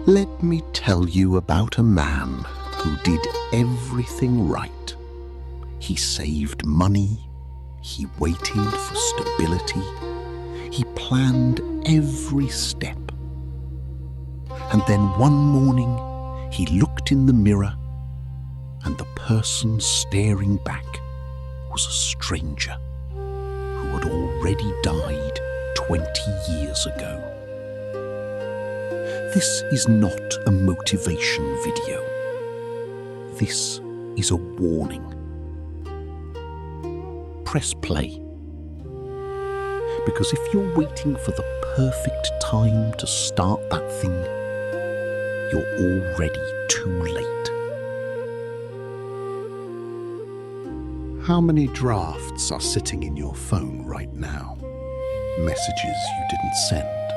Let me tell you about a man who did everything right. He saved money, he waited for stability, he planned every step. And then one morning, he looked in the mirror, and the person staring back was a stranger who had already died 20 years ago. This is not a motivation video. This is a warning. Press play. Because if you're waiting for the perfect time to start that thing, you're already too late. How many drafts are sitting in your phone right now? Messages you didn't send,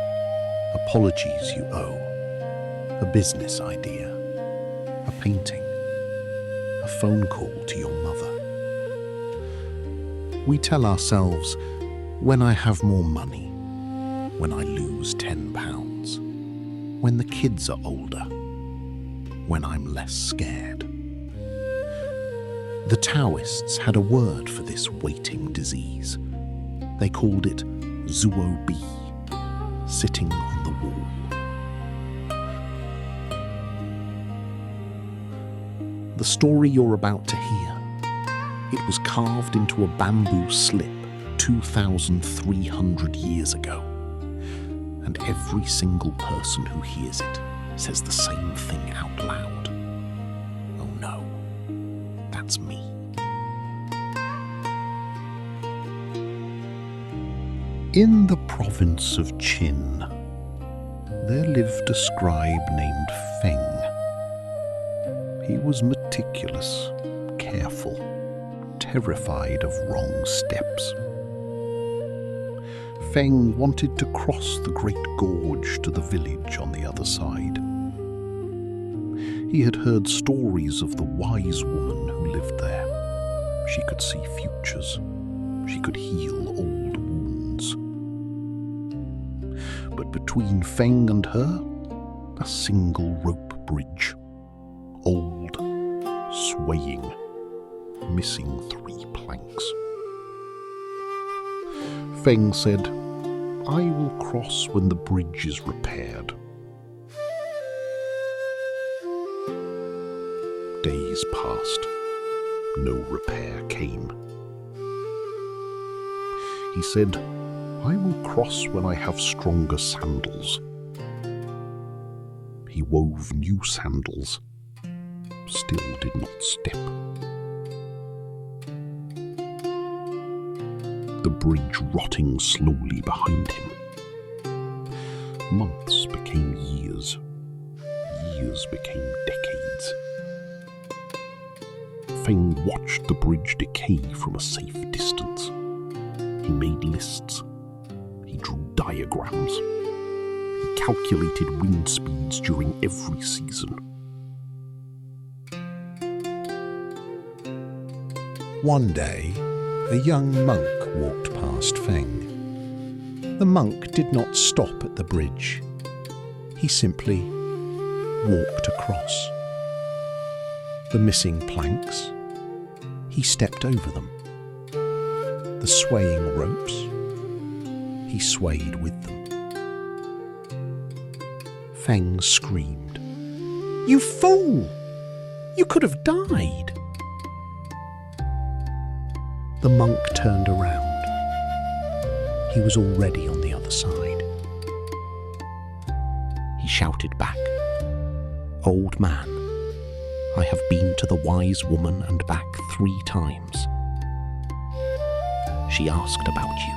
apologies you owe, a business idea, a painting, a phone call to your mother. We tell ourselves, when I have more money, when I lose 10 pounds, when the kids are older, when I'm less scared. The Taoists had a word for this waiting disease. They called it zuobi, sitting on the wall. The story you're about to hear, it was carved into a bamboo slip 2,300 years ago. And every single person who hears it says the same thing out loud. Oh no, that's me. In the province of Qin, there lived a scribe named Feng. He was meticulous, careful, terrified of wrong steps. Feng wanted to cross the great gorge to the village on the other side. He had heard stories of the wise woman who lived there. She could see futures. She could heal old wounds. But between Feng and her, a single rope bridge. Old, swaying, missing 3 planks. Feng said, I will cross when the bridge is repaired. Days passed. No repair came. He said, I will cross when I have stronger sandals. He wove new sandals, still did not step. The bridge rotting slowly behind him. Months became years. Years became decades. Feng watched the bridge decay from a safe distance. He made lists. He drew diagrams. He calculated wind speeds during every season. One day, a young monk walked past Feng. The monk did not stop at the bridge. He simply walked across. The missing planks, he stepped over them. The swaying ropes, he swayed with them. Feng screamed, "You fool! You could have died!" The monk turned around. He was already on the other side. He shouted back, "Old man, I have been to the wise woman and back 3 times. She asked about you.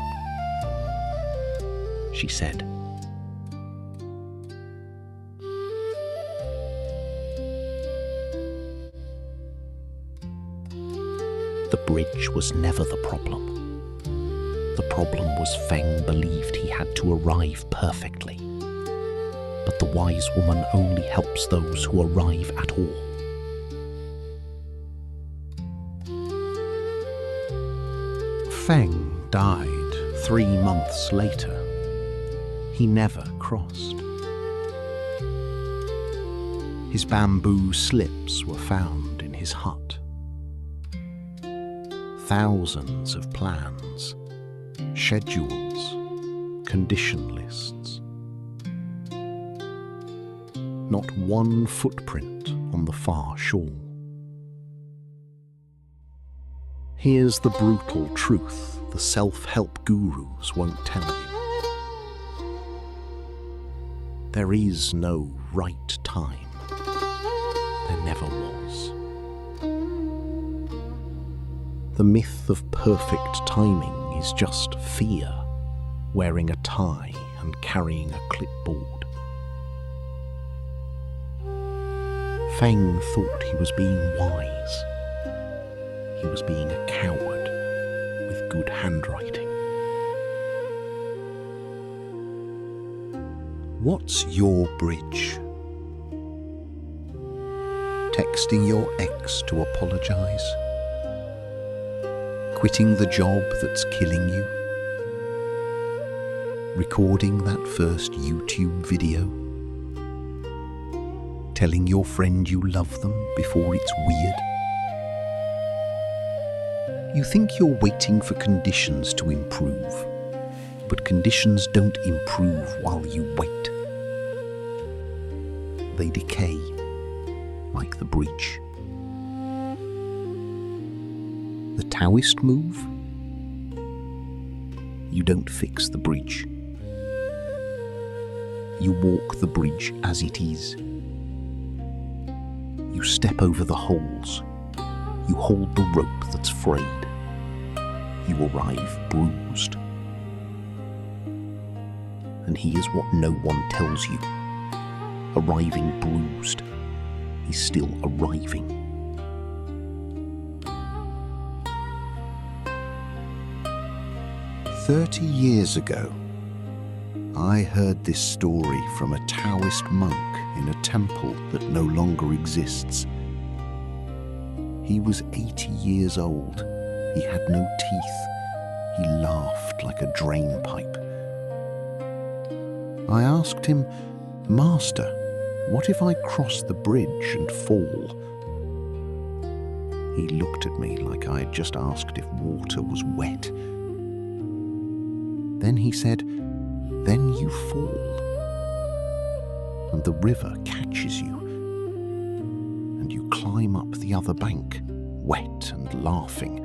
She said, the bridge was never the problem. The problem was Feng believed he had to arrive perfectly. But the wise woman only helps those who arrive at all. Feng died 3 months later. He never crossed. His bamboo slips were found in his hut. Thousands of plans, schedules, condition lists. Not one footprint on the far shore. Here's the brutal truth the self-help gurus won't tell you. There is no right time. There never was. The myth of perfect timing is just fear, wearing a tie and carrying a clipboard. Feng thought he was being wise. He was being a coward with good handwriting. What's your bridge? Texting your ex to apologize? Quitting the job that's killing you? Recording that first YouTube video? Telling your friend you love them before it's weird? You think you're waiting for conditions to improve, but conditions don't improve while you wait. They decay, like the bridge. The Taoist move? You don't fix the bridge. You walk the bridge as it is. You step over the holes. You hold the rope that's frayed. You arrive bruised. And here's what no one tells you. Arriving bruised is still arriving. "30 years ago, I heard this story from a Taoist monk in a temple that no longer exists. He was 80 years old. He had no teeth. He laughed like a drain pipe. I asked him, 'Master, what if I cross the bridge and fall?' He looked at me like I had just asked if water was wet. Then he said, 'Then you fall. And the river catches you. And you climb up the other bank, wet and laughing,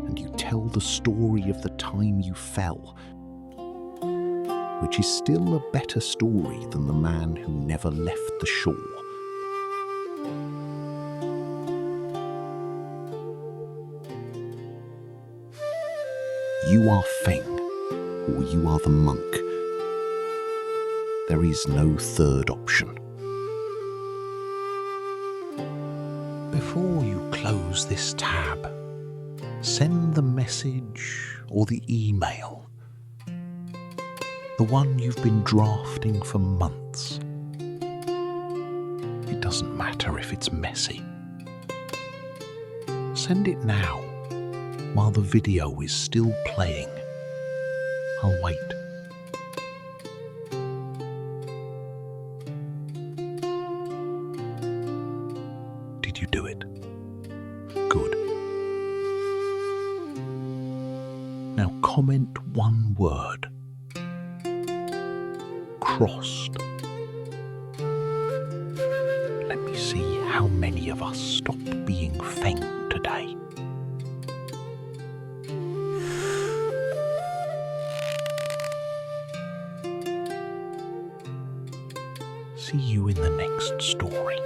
and you tell the story of the time you fell, which is still a better story than the man who never left the shore.' You are Feng, or you are the monk. There is no third option. Before you close this tab, send the message or the email, the one you've been drafting for months. It doesn't matter if it's messy. Send it now, while the video is still playing. I'll wait. Did you do it? Good. Now comment one word. Crossed. Let me see how many of us stop being Feng today. See you in the next story.